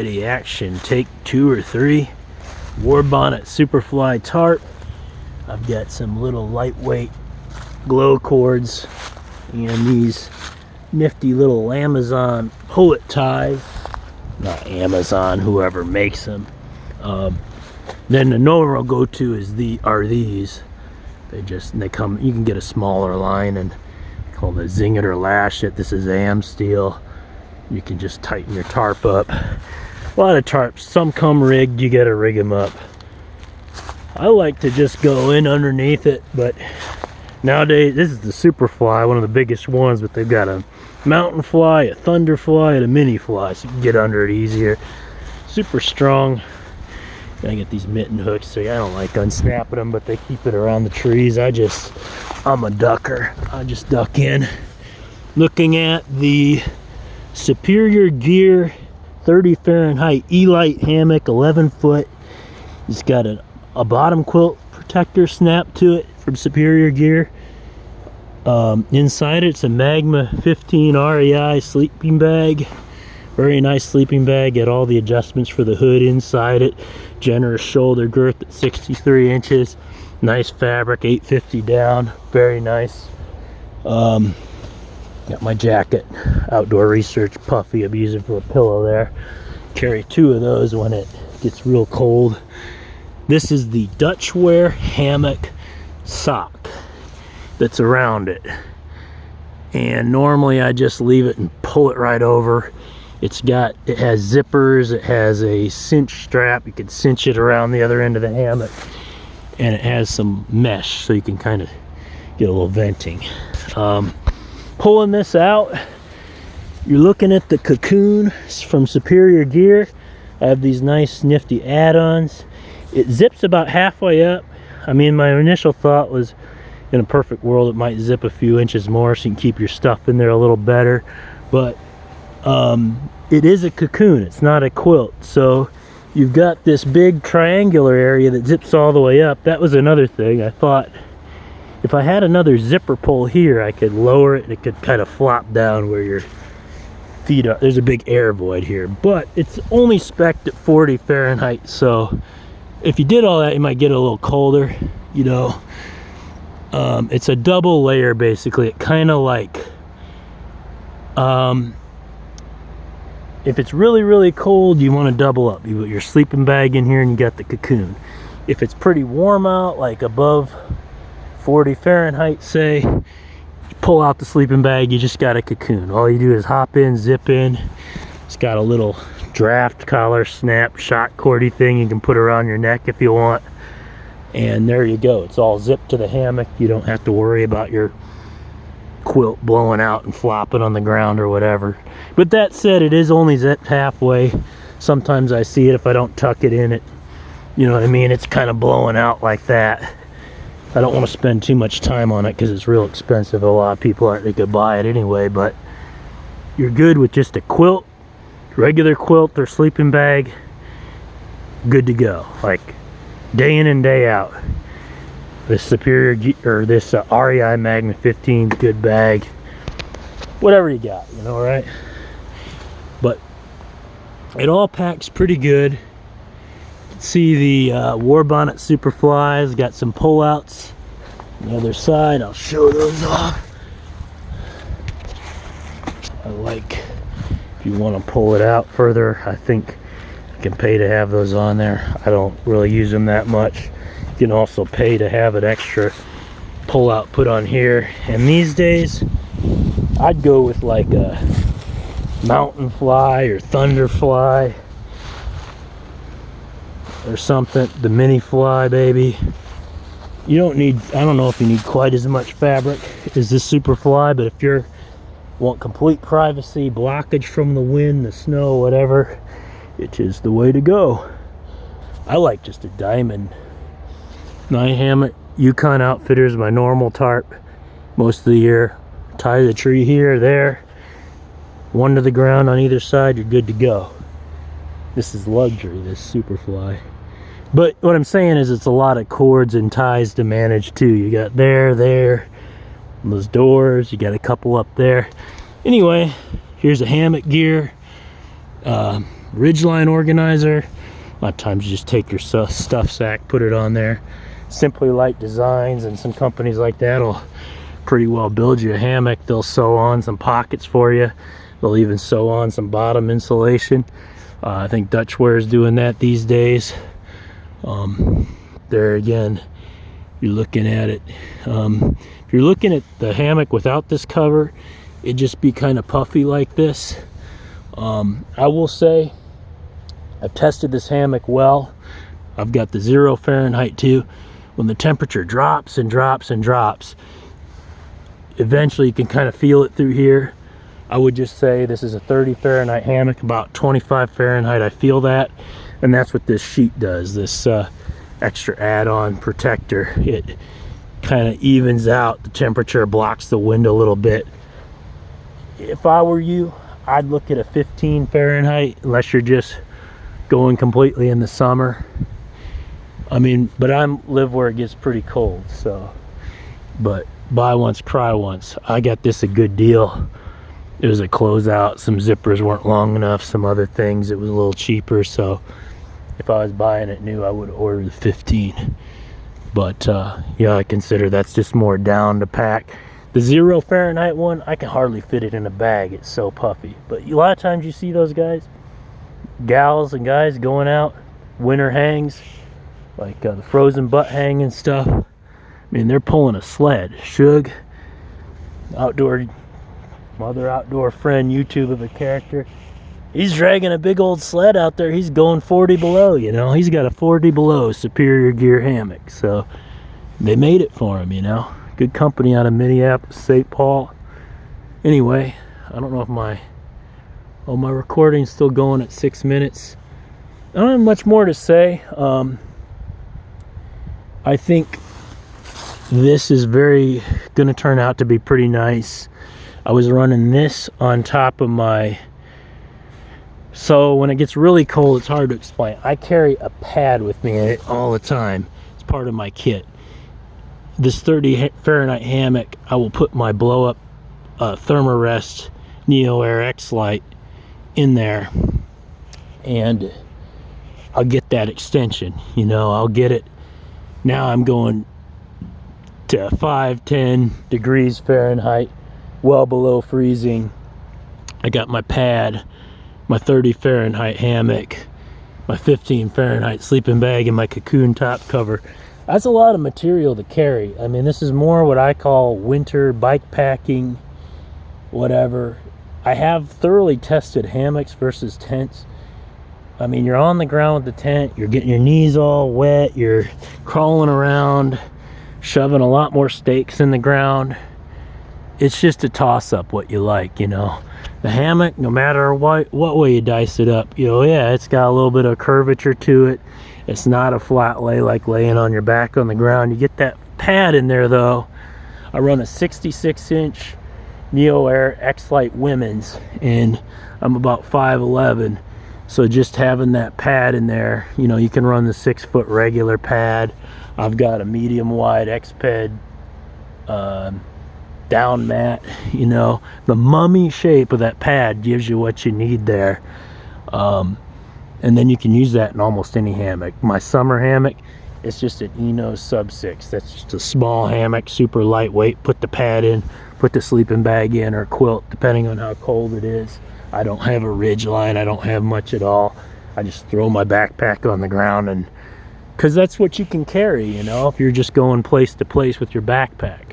Alrighty, action. Take 2 or 3. Warbonett Superfly Tarp. I've got some little lightweight glow cords and these nifty little Amazon pullet ties. Not Amazon, whoever makes them. Then the normal go-to is these. They come. You can get a smaller line and called a zing it or lash it. This is AM steel. You can just tighten your tarp up. A lot of tarps, some come rigged, you gotta rig them up. I like to just go in underneath it, but nowadays, this is the Superfly, one of the biggest ones, but they've got a mountain fly, a thunder fly, and a mini fly, so you can get under it easier. Super strong. I get these mitten hooks, so I don't like unsnapping them, but they keep it around the trees. I'm a ducker. I just duck in. Looking at the Superior Gear 30 Fahrenheit E-Light hammock, 11 foot. It's got a bottom quilt protector snap to it from Superior Gear. Inside it's a Magma 15 REI sleeping bag. Very nice sleeping bag. Got all the adjustments for the hood inside it. Generous shoulder girth at 63 inches. Nice fabric, 850 down. Very nice. Got my jacket, Outdoor Research puffy. I'm using for a pillow there. Carry 2 of those when it gets real cold. This is the Dutchware hammock sock that's around it. And normally I just leave it and pull it right over. It has zippers, it has a cinch strap. You can cinch it around the other end of the hammock. And it has some mesh so you can kind of get a little venting. Pulling this out, you're looking at the Cacoon from Superior Gear. I have these nice nifty add-ons. It zips about halfway up. I mean, my initial thought was in a perfect world it might zip a few inches more so you can keep your stuff in there a little better, but it is a cocoon, it's not a quilt. So you've got this big triangular area that zips all the way up. That was another thing. I thought if I had another zipper pull here, I could lower it and it could kind of flop down where your feet are. There's a big air void here, but it's only spec'd at 40 Fahrenheit, so if you did all that, you might get a little colder, you know. It's a double layer, basically. It kind of like, if it's really, really cold, you want to double up. You put your sleeping bag in here and you got the Cacoon. If it's pretty warm out, like above 40 Fahrenheit, say, you pull out the sleeping bag, you just got a Cacoon. All you do is hop in, zip in. It's got a little draft collar snap shock cordy thing you can put around your neck if you want. And there you go. It's all zipped to the hammock. You don't have to worry about your quilt blowing out and flopping on the ground or whatever. But that said, it is only zipped halfway. Sometimes I see it if I don't tuck it in it. You know what I mean? It's kind of blowing out like that. I don't want to spend too much time on it because it's real expensive. A lot of people aren't going to buy it anyway, but you're good with just a quilt, regular quilt or sleeping bag, good to go. Like day in and day out. This Superior, or this REI Magma 15, good bag. Whatever you got, you know, right? But it all packs pretty good. See the Warbonett Superflies, got some pullouts on the other side. I'll show those off. I like, if you want to pull it out further, I think you can pay to have those on there. I don't really use them that much. You can also pay to have an extra pullout put on here. And these days, I'd go with like a mountain fly or thunder fly or something, the mini fly, baby. You don't need, I don't know if you need quite as much fabric as this Superfly, but if you want complete privacy, blockage from the wind, the snow, whatever, it is the way to go. I like just a diamond night hammock. Yukon Outfitters, my normal tarp most of the year. Tie the tree here, there, one to the ground on either side, you're good to go. This is luxury, this Superfly. But what I'm saying is it's a lot of cords and ties to manage too. You got there, those doors, you got a couple up there. Anyway, here's a hammock gear. ridgeline organizer. A lot of times you just take your stuff sack, put it on there. Simply Light Designs and some companies like that will pretty well build you a hammock. They'll sew on some pockets for you. They'll even sew on some bottom insulation. I think Dutchware is doing that these days. There again, you're looking at it. If you're looking at the hammock without this cover, it'd just be kind of puffy like this. I will say, I've tested this hammock well. I've got the 0 Fahrenheit too. When the temperature drops and drops and drops, eventually you can kind of feel it through here. I would just say this is a 30 Fahrenheit hammock, about 25 Fahrenheit I feel that, and that's what this sheet does, this extra add-on protector. It kind of evens out the temperature, blocks the wind a little bit. If I were you, I'd look at a 15 Fahrenheit unless you're just going completely in the summer. I mean, but I live where it gets pretty cold, so, but buy once, cry once. I got this a good deal. It was a closeout. Some zippers weren't long enough, some other things. It was a little cheaper, so if I was buying it new, I would order the 15. But yeah, I consider that's just more down to pack. The 0 Fahrenheit one, I can hardly fit it in a bag. It's so puffy. But a lot of times you see those guys, gals and guys going out, winter hangs, like the frozen butt hang and stuff. I mean, they're pulling a sled. Shug, outdoor, mother outdoor friend, YouTube of a character, he's dragging a big old sled out there. He's going 40 below, you know. He's got a 40 below Superior Gear hammock. So they made it for him, you know. Good company out of Minneapolis, St. Paul. Anyway, I don't know if my recording's still going at 6 minutes. I don't have much more to say. I think this is going to turn out to be pretty nice. I was running this on top of my, so when it gets really cold, it's hard to explain. I carry a pad with me all the time. It's part of my kit. This 30 Fahrenheit hammock, I will put my blow up Thermarest Neo Air X Lite in there, and I'll get that extension, you know. I'll get it. Now I'm going to 5-10 degrees Fahrenheit, well below freezing. I got my pad, my 30 Fahrenheit hammock, my 15 Fahrenheit sleeping bag, and my Cacoon top cover. That's a lot of material to carry. I mean, this is more what I call winter bike packing, whatever. I have thoroughly tested hammocks versus tents. I mean, you're on the ground with the tent, you're getting your knees all wet, you're crawling around, shoving a lot more stakes in the ground. It's just a toss-up what you like, you know. The hammock, no matter what way you dice it up, you know, yeah, it's got a little bit of curvature to it. It's not a flat lay like laying on your back on the ground. You get that pad in there though. I run a 66-inch Neo Air X Lite women's, and I'm about 5'11". So just having that pad in there, you know, you can run the 6-foot regular pad. I've got a medium wide X-Ped down mat, you know. The mummy shape of that pad gives you what you need there. And then you can use that in almost any hammock. My summer hammock, it's just an Eno Sub 6. That's just a small hammock, super lightweight. Put the pad in, put the sleeping bag in, or quilt, depending on how cold it is. I don't have a ridge line. I don't have much at all. I just throw my backpack on the ground, and because that's what you can carry, you know, if you're just going place to place with your backpack.